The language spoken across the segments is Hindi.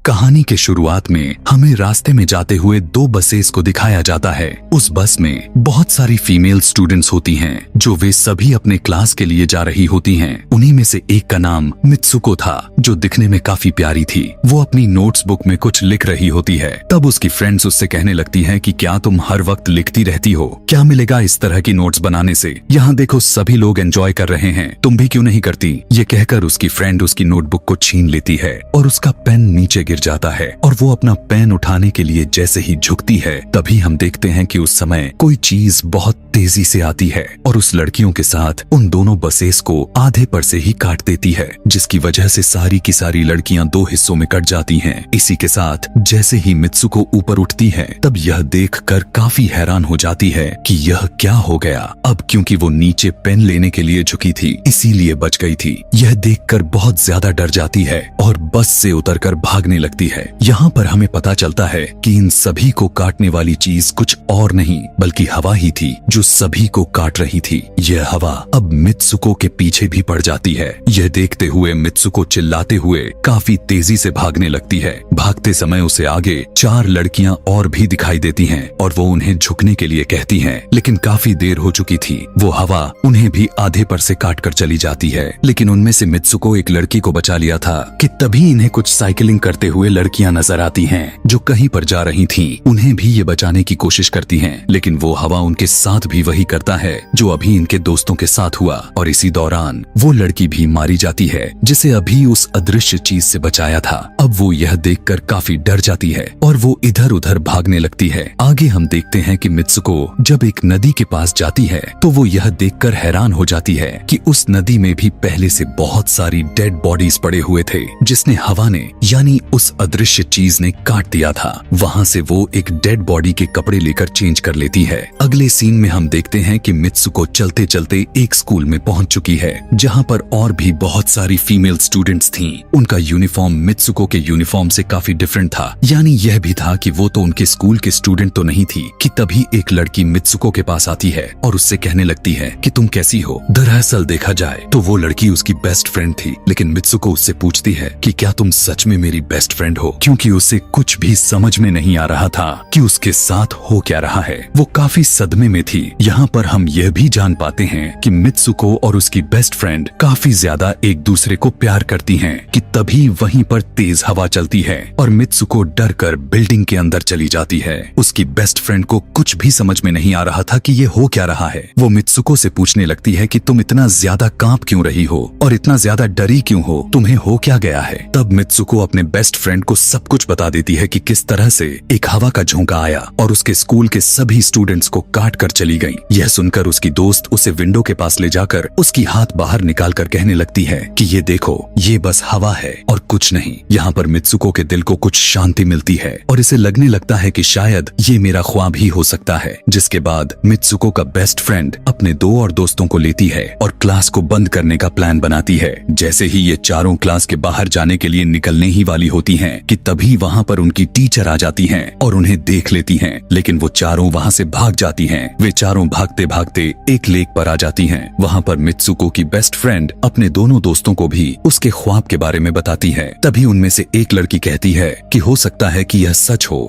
कहानी के शुरुआत में हमें रास्ते में जाते हुए दो बसेस को दिखाया जाता है। उस बस में बहुत सारी फीमेल स्टूडेंट्स होती हैं, जो वे सभी अपने क्लास के लिए जा रही होती हैं। उन्हीं में से एक का नाम मित्सुको था, जो दिखने में काफी प्यारी थी। वो अपनी नोट्स बुक में कुछ लिख रही होती है। तब उसकी फ्रेंड्स उससे कहने लगती हैं कि क्या तुम हर वक्त लिखती रहती हो? क्या मिलेगा इस तरह की नोट्स बनाने से? यहाँ देखो सभी लोग एंजॉय कर रहे हैं, तुम भी क्यों नहीं करती? ये कहकर उसकी फ्रेंड उसकी नोटबुक को छीन लेती है और उसका पेन नीचे गिर जाता है और वो अपना पेन उठाने के लिए जैसे ही झुकती है, तभी हम देखते हैं कि उस समय कोई चीज बहुत तेजी से आती है और उस लड़कियों के साथ उन दोनों बसेस को आधे पर से ही काट देती है, जिसकी वजह से सारी की सारी लड़कियां दो हिस्सों में कट जाती हैं। इसी के साथ जैसे ही मित्सुको ऊपर उठती है, तब यह देखकर काफी हैरान हो जाती है कि यह क्या हो गया। अब क्योंकि वो नीचे पेन लेने के लिए झुकी थी, इसीलिए बच गई थी। यह देखकर बहुत ज्यादा डर जाती है और बस से उतरकर भागने लगती है। यहाँ पर हमें पता चलता है कि इन सभी को काटने वाली चीज कुछ और नहीं बल्कि हवा ही थी, जो सभी को काट रही थी। यह हवा अब मित्सुको के पीछे भी पड़ जाती है। यह देखते हुए मित्सुको चिल्लाते हुए काफी तेजी से भागने लगती है। भागते समय उसे आगे 4 लड़कियां और भी दिखाई देती हैं और वो उन्हें झुकने के लिए कहती हैं, लेकिन काफी देर हो चुकी थी। वो हवा उन्हें भी आधे पर से काट कर चली जाती है। लेकिन उनमें से मित्सुको एक लड़की को बचा लिया था कि तभी इन्हें कुछ साइकिलिंग करते हुए लड़कियां नजर आती हैं, जो कहीं पर जा रही थीं। उन्हें भी ये बचाने की कोशिश करती हैं, लेकिन वो हवा उनके साथ भी वही करता है जो अभी इनके दोस्तों के साथ हुआ। और इसी दौरान वो लड़की भी मारी जाती है, जिसे अभी उस अदृश्य चीज से बचाया था। अब वो यह देखकर काफी डर जाती है और वो इधर उधर भागने लगती है। आगे हम देखते हैं कि मित्सुको जब एक नदी के पास जाती है, तो वो यह देखकर हैरान हो जाती है कि उस नदी में भी पहले से बहुत सारी डेड बॉडीज पड़े हुए थे, जिसने हवा ने यानी उस अदृश्य चीज ने काट दिया था। वहाँ से वो एक डेड बॉडी के कपड़े लेकर चेंज कर लेती है। अगले सीन में हम देखते हैं कि मित्सुको चलते चलते एक स्कूल में पहुंच चुकी है, जहाँ पर और भी बहुत सारी फीमेल स्टूडेंट्स थीं। उनका यूनिफॉर्म मित्सुको के यूनिफॉर्म से काफी डिफरेंट था, यानी यह भी था कि वो तो उनके स्कूल के स्टूडेंट तो नहीं थी कि तभी एक लड़की मित्सुको के पास आती है और उससे कहने लगती है कि तुम कैसी हो। दरअसल देखा जाए तो वो लड़की उसकी बेस्ट फ्रेंड थी, लेकिन मित्सुको उससे पूछती है कि क्या तुम सच में मेरी बेस्ट फ्रेंड हो, क्योंकि उसे कुछ भी समझ में नहीं आ रहा था कि उसके साथ हो क्या रहा है। वो काफी सदमे में थी। यहाँ पर हम यह भी जान पाते हैं कि मित्सुको और उसकी बेस्ट फ्रेंड काफी ज्यादा एक दूसरे को प्यार करती हैं कि तभी वहीं पर तेज हवा चलती है और मित्सुको डर कर बिल्डिंग के अंदर चली जाती है। उसकी बेस्ट फ्रेंड को कुछ भी समझ में नहीं आ रहा था कि ये हो क्या रहा है। वो मित्सुको से पूछने लगती है कि तुम इतना ज्यादा कांप क्यों रही हो और इतना ज्यादा डरी क्यों हो, तुम्हें हो क्या गया है। तब मित्सुको अपने बेस्ट फ्रेंड को सब कुछ बता देती है कि किस तरह से एक हवा का झोंका आया और उसके स्कूल के सभी स्टूडेंट्स को काट कर चली गई। यह सुनकर उसकी दोस्त उसे विंडो के पास ले जाकर उसकी हाथ बाहर निकाल कर कहने लगती है कि ये देखो, ये बस हवा है और कुछ नहीं। यहाँ पर मित्सुको के दिल को कुछ शांति मिलती है और इसे लगने लगता है कि शायद ये मेरा ख्वाब ही हो सकता है। जिसके बाद मित्सुको का बेस्ट फ्रेंड अपने 2 और दोस्तों को लेती है और क्लास को बंद करने का प्लान बनाती है। जैसे ही ये चारों क्लास के बाहर जाने के लिए निकलने ही वाली होती हैं कि तभी वहाँ पर उनकी टीचर आ जाती हैं और उन्हें देख लेती हैं, लेकिन वो चारों वहाँ से भाग जाती हैं। वे चारों भागते भागते एक लेक पर आ जाती हैं। वहाँ पर मित्सुको की बेस्ट फ्रेंड अपने दोनों दोस्तों को भी उसके ख्वाब के बारे में बताती है। तभी उनमें से एक लड़की कहती है कि हो सकता है कि यह सच हो,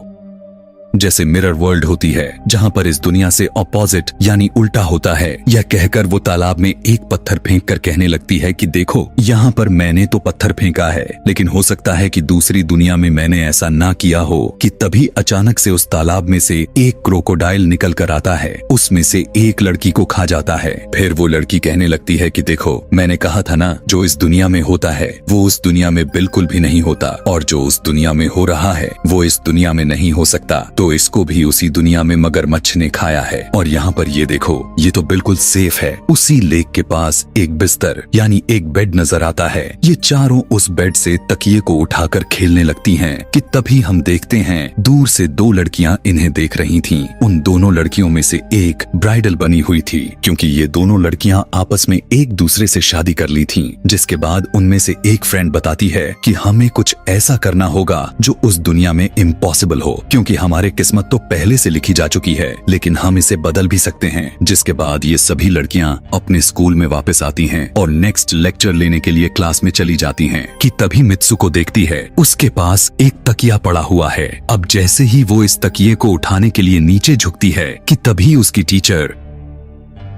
जैसे मिरर वर्ल्ड होती है जहाँ पर इस दुनिया से ऑपोजिट यानी उल्टा होता है। यह कहकर वो तालाब में एक पत्थर फेंक कर कहने लगती है कि देखो, यहाँ पर मैंने तो पत्थर फेंका है, लेकिन हो सकता है कि दूसरी दुनिया में मैंने ऐसा ना किया हो। कि तभी अचानक से उस तालाब में से एक क्रोकोडाइल निकल कर आता है, उसमें से एक लड़की को खा जाता है। फिर वो लड़की कहने लगती है कि देखो, मैंने कहा था ना, जो इस दुनिया में होता है वो उस दुनिया में बिल्कुल भी नहीं होता, और जो उस दुनिया में हो रहा है वो इस दुनिया में नहीं हो सकता। तो इसको भी उसी दुनिया में मगरमच्छ ने खाया है। और यहाँ पर ये देखो, ये तो बिल्कुल सेफ है। उसी लेक के पास एक बिस्तर यानी एक बेड नजर आता है। ये चारों उस बेड से तकिए को उठाकर खेलने लगती हैं कि तभी हम देखते हैं दूर से 2 लड़कियां इन्हें देख रही थीं। उन दोनों लड़कियों में से एक ब्राइडल बनी हुई थी, क्योंकि ये दोनों लड़कियां आपस में एक दूसरे से शादी कर ली थीं। जिसके बाद उनमें से एक फ्रेंड बताती है कि हमें कुछ ऐसा करना होगा जो उस दुनिया में इम्पॉसिबल हो, क्योंकि हमारे किस्मत तो पहले से लिखी जा चुकी है, लेकिन हम इसे बदल भी सकते हैं। जिसके बाद ये सभी लड़कियां अपने स्कूल में वापस आती हैं और नेक्स्ट लेक्चर लेने के लिए क्लास में चली जाती हैं कि तभी मित्सुको देखती है उसके पास एक तकिया पड़ा हुआ है। अब जैसे ही वो इस तकिए को उठाने के लिए नीचे झुकती है कि तभी उसकी टीचर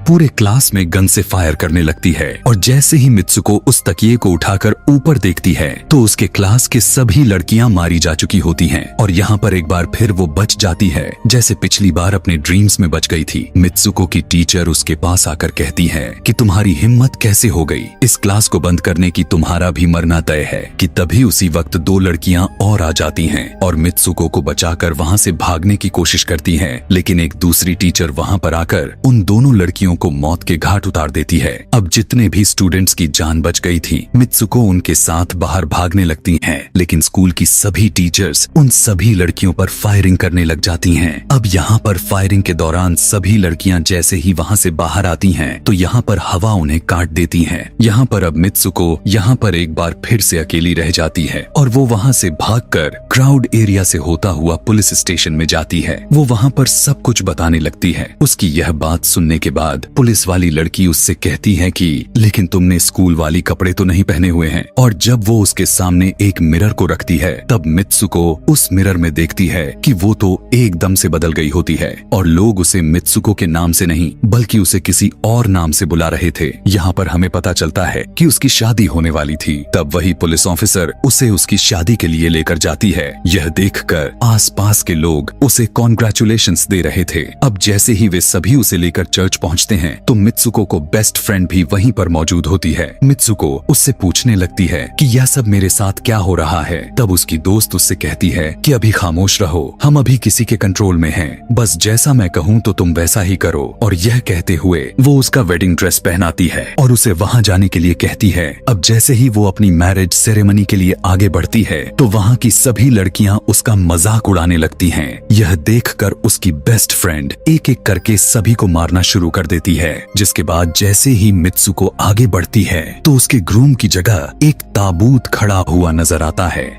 पूरे क्लास में गन से फायर करने लगती है और जैसे ही मित्सुको उस तकिए को उठाकर ऊपर देखती है तो उसके क्लास के सभी लड़कियां मारी जा चुकी होती हैं और यहाँ पर एक बार फिर वो बच जाती है जैसे पिछली बार अपने ड्रीम्स में बच गई थी। मित्सुको की टीचर उसके पास आकर कहती है कि तुम्हारी हिम्मत कैसे हो गई, इस क्लास को बंद करने की, तुम्हारा भी मरना तय है। कि तभी उसी वक्त दो लड़कियां और आ जाती हैं और मित्सुको को बचाकर वहाँ से भागने की कोशिश करती हैं, लेकिन एक दूसरी टीचर वहाँ पर आकर उन दोनों लड़कियों को मौत के घाट उतार देती है। अब जितने भी स्टूडेंट्स की जान बच गई थी, मित्सुको उनके साथ बाहर भागने लगती हैं, लेकिन स्कूल की सभी टीचर्स उन सभी लड़कियों पर फायरिंग करने लग जाती हैं। अब यहाँ पर फायरिंग के दौरान सभी लड़कियां जैसे ही वहाँ से बाहर आती हैं, तो यहाँ पर हवा उन्हें काट देती है। यहाँ पर अब मित्सुको यहाँ पर एक बार फिर से अकेली रह जाती है और वो वहाँ से भागकर क्राउड एरिया से होता हुआ पुलिस स्टेशन में जाती है। वो वहाँ पर सब कुछ बताने लगती है। उसकी यह बात सुनने के बाद पुलिस वाली लड़की उससे कहती है कि लेकिन तुमने स्कूल वाली कपड़े तो नहीं पहने हुए हैं। और जब वो उसके सामने एक मिरर को रखती है तब मित्सुको उस मिरर में देखती है कि वो तो एकदम से बदल गई होती है और लोग उसे मित्सुको के नाम से नहीं बल्कि उसे किसी और नाम से बुला रहे थे। यहाँ पर हमें पता चलता है कि उसकी शादी होने वाली थी। तब वही पुलिस ऑफिसर उसे उसकी शादी के लिए लेकर जाती है। यह देखकर आसपास के लोग उसे कॉन्ग्रेचुलेशंस दे रहे थे। अब जैसे ही वे सभी उसे लेकर चर्च पहुंचते हैं तो मित्सुको को बेस्ट फ्रेंड भी वहीं पर मौजूद होती है। मित्सुको उससे पूछने लगती है कि यह सब मेरे साथ क्या हो रहा है। तब उसकी दोस्त उससे कहती है कि अभी खामोश रहो, हम अभी किसी के कंट्रोल में हैं, बस जैसा मैं कहूँ तो तुम वैसा ही करो। और यह कहते हुए वो उसका वेडिंग ड्रेस पहनाती है और उसे वहाँ जाने के लिए कहती है। अब जैसे ही वो अपनी मैरिज सेरेमनी के लिए आगे बढ़ती है तो वहाँ की सभी लड़कियाँ उसका मजाक उड़ाने लगती हैं। यह देखकर उसकी बेस्ट फ्रेंड एक एक करके सभी को मारना शुरू कर देती है। जिसके बाद जैसे ही मित्सुको आगे बढ़ती है तो उसके ग्रूम की जगह एक ताबूत खड़ा हुआ नजर आता है।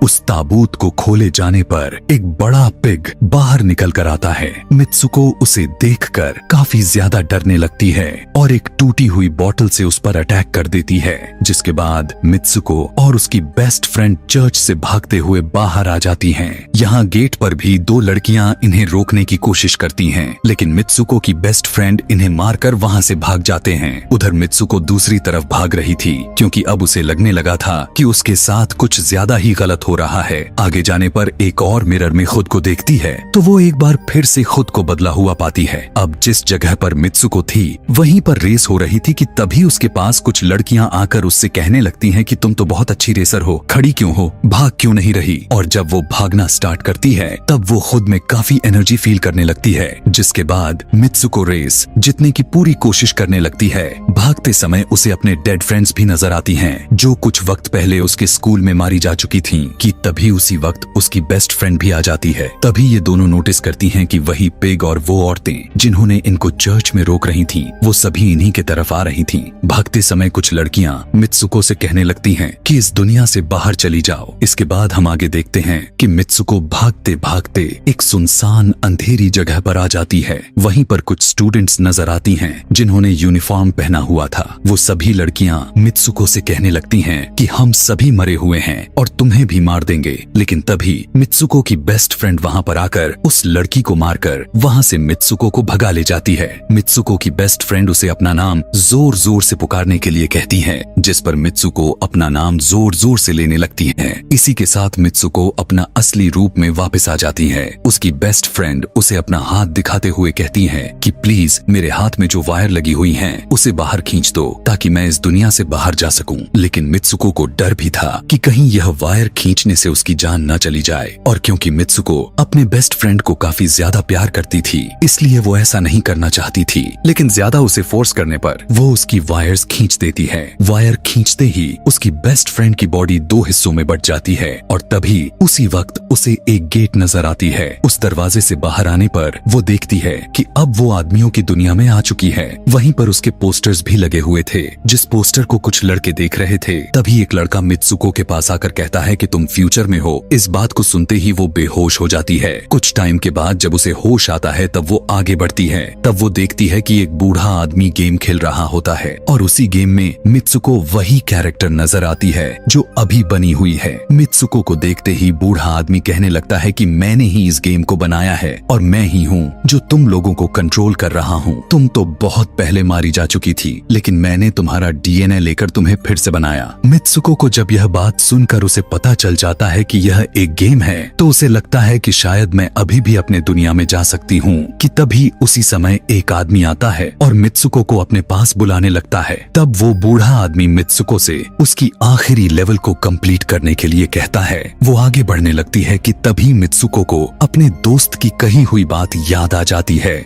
उस ताबूत को खोले जाने पर एक बड़ा पिग बाहर निकल कर आता है। मित्सुको उसे देखकर काफी ज्यादा डरने लगती है और एक टूटी हुई बोतल से उस पर अटैक कर देती है। जिसके बाद मित्सुको और उसकी बेस्ट फ्रेंड चर्च से भागते हुए बाहर आ जाती हैं। यहाँ गेट पर भी दो लड़कियां इन्हें रोकने की कोशिश करती हैं, लेकिन मित्सुको की बेस्ट फ्रेंड इन्हें मारकर वहाँ से भाग जाते हैं। उधर मित्सुको दूसरी तरफ भाग रही थी क्योंकि अब उसे लगने लगा था कि उसके साथ कुछ ज्यादा ही गलत हो रहा है। आगे जाने पर एक और मिरर में खुद को देखती है तो वो एक बार फिर से खुद को बदला हुआ पाती है। अब जिस जगह पर मित्सुको थी वहीं पर रेस हो रही थी कि तभी उसके पास कुछ लड़कियां आकर उससे कहने लगती हैं कि तुम तो बहुत अच्छी रेसर हो, खड़ी क्यों हो, भाग क्यों नहीं रही। और जब वो भागना स्टार्ट करती है तब वो खुद में काफी एनर्जी फील करने लगती है। जिसके बाद मित्सुको रेस जीतने की पूरी कोशिश करने लगती है। भागते समय उसे अपने डेड फ्रेंड्स भी नजर आती हैं जो कुछ वक्त पहले उसके स्कूल में मारी जा चुकी थीं। कि तभी उसी वक्त उसकी बेस्ट फ्रेंड भी आ जाती है। तभी ये दोनों नोटिस करती हैं कि वही पिग और वो औरतें जिन्होंने इनको चर्च में रोक रही थीं, वो सभी इन्हीं के तरफ आ रही थीं। भागते समय कुछ लड़कियां मित्सुको से कहने लगती हैं कि इस दुनिया से बाहर चली जाओ। इसके बाद हम आगे देखते हैं कि मित्सुको भागते भागते एक सुनसान अंधेरी जगह पर आ जाती है। वहीं पर कुछ स्टूडेंट्स नजर आती हैं जिन्होंने यूनिफॉर्म पहना हुआ था। वो सभी लड़कियां मित्सुको से कहने लगती हैं कि हम सभी मरे हुए हैं और तुम्हें भी मार देंगे। लेकिन तभी मित्सुको की बेस्ट फ्रेंड वहाँ पर आकर उस लड़की को मारकर वहाँ से मित्सुको को भगा ले जाती है। मित्सुको की बेस्ट फ्रेंड उसे अपना नाम जोर जोर से पुकारने के लिए कहती है, जिस पर मित्सुको अपना नाम जोर जोर से लेने लगती है। इसी के साथ मित्सुको अपना असली रूप में वापस आ जाती है। उसकी बेस्ट फ्रेंड उसे अपना हाथ दिखाते हुए कहती है कि प्लीज मेरे हाथ में जो वायर लगी हुई है उसे बाहर खींच दो ताकि मैं इस दुनिया से बाहर जा सकूं। लेकिन मित्सुको को डर भी था कि कहीं यह वायर खींचने से उसकी जान न चली जाए। और क्योंकि मित्सुको अपने बेस्ट फ्रेंड को काफी ज्यादा प्यार करती थी इसलिए वो ऐसा नहीं करना चाहती थी, लेकिन ज्यादा उसे फोर्स करने पर वो उसकी वायर्स खींच देती है। वायर खींचते ही उसकी बेस्ट फ्रेंड की बॉडी दो हिस्सों में बट जाती है और तभी उसी वक्त उसे एक गेट नजर आती है। उस दरवाजे से बाहर आने पर वो देखती है कि अब वो आदमियों की दुनिया में आ चुकी है। वहीं पर उसके पोस्टर्स भी लगे हुए थे। जिस पोस्टर को कुछ लड़के देख रहे थे तभी एक लड़का मित्सुको के पास आकर कहता है कि तुम फ्यूचर में हो। इस बात को सुनते ही वो बेहोश हो जाती है। कुछ टाइम के बाद जब उसे होश आता है तब वो आगे बढ़ती है। तब वो देखती है कि एक बूढ़ा आदमी गेम खेल रहा होता है और उसी गेम में मित्सुको वही कैरेक्टर नजर आती है जो अभी बनी हुई है। मित्सुको को देखते ही बूढ़ा आदमी कहने लगता है कि मैंने ही इस गेम को बनाया है और मैं ही हूँ जो तुम लोगों को कंट्रोल कर रहा हूँ। तुम तो बहुत पहले मारी जा चुकी थी, लेकिन मैंने तुम्हारा डीएनए लेकर तुम्हें फिर से बनाया। मित्सुको को जब यह बात सुनकर उसे पता चल जाता है कि यह एक गेम है तो उसे लगता है कि शायद मैं अभी भी अपने दुनिया में जा सकती हूँ कि तभी उसी समय एक आदमी आता है और मित्सुको को अपने पास बुलाने लगता है। तब वो बूढ़ा आदमी मित्सुको से उसकी आखिरी लेवल को कंप्लीट करने के लिए कहता है। वो आगे बढ़ने लगती है कि तभी मित्सुको को अपने दोस्त की कही हुई बात याद आ जाती है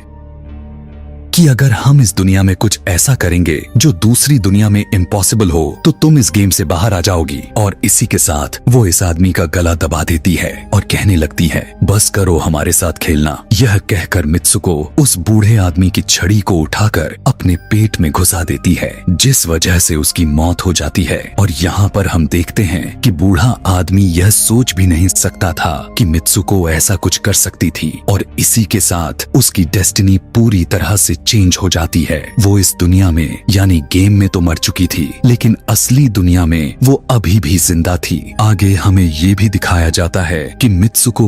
कि अगर हम इस दुनिया में कुछ ऐसा करेंगे जो दूसरी दुनिया में इम्पॉसिबल हो तो तुम इस गेम से बाहर आ जाओगी। और इसी के साथ वो इस आदमी का गला दबा देती है और कहने लगती है बस करो हमारे साथ खेलना। यह कहकर मित्सुको उस बूढ़े आदमी की छड़ी को उठाकर अपने पेट में घुसा देती है, जिस वजह से उसकी मौत हो जाती है। और यहाँ पर हम देखते हैं कि बूढ़ा आदमी यह सोच भी नहीं सकता था कि मित्सुको ऐसा कुछ कर सकती थी और इसी के साथ उसकी डेस्टिनी पूरी तरह से चेंज हो जाती है। वो इस दुनिया में यानी गेम में तो मर चुकी थी, लेकिन असली दुनिया में वो अभी भी जिंदा थी। आगे हमें ये भी दिखाया जाता है कि मित्सुको